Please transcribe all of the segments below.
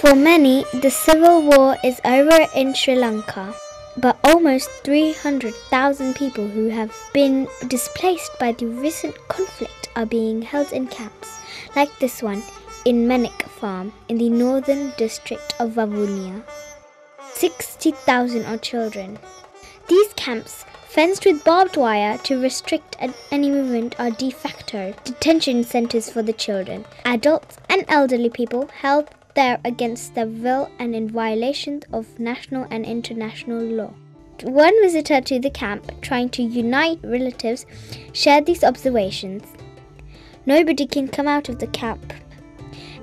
For many, the civil war is over in Sri Lanka, but almost 300,000 people who have been displaced by the recent conflict are being held in camps, like this one in Manik Farm in the northern district of Vavuniya. 60,000 are children. These camps, fenced with barbed wire to restrict any movement, are de facto detention centers for the children, adults and elderly people held there against their will and in violation of national and international law. One visitor to the camp, trying to unite relatives, shared these observations. Nobody can come out of the camp.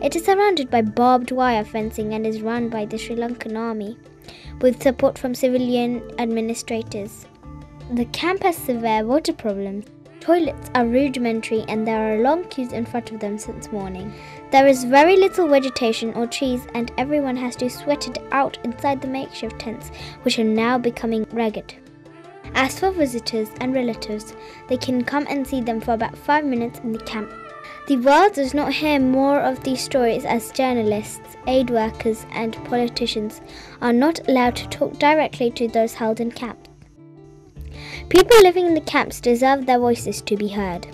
It is surrounded by barbed wire fencing and is run by the Sri Lankan army, with support from civilian administrators. The camp has severe water problems. Toilets are rudimentary and there are long queues in front of them since morning. There is very little vegetation or trees and everyone has to sweat it out inside the makeshift tents, which are now becoming ragged. As for visitors and relatives, they can come and see them for about 5 minutes in the camp. The world does not hear more of these stories as journalists, aid workers and politicians are not allowed to talk directly to those held in camps. People living in the camps deserve their voices to be heard.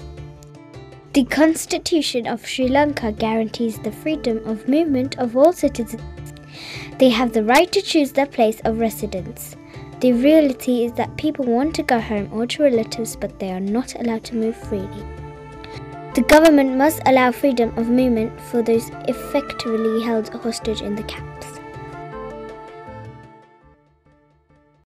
The Constitution of Sri Lanka guarantees the freedom of movement of all citizens. They have the right to choose their place of residence. The reality is that people want to go home or to relatives, but they are not allowed to move freely. The government must allow freedom of movement for those effectively held hostage in the camps.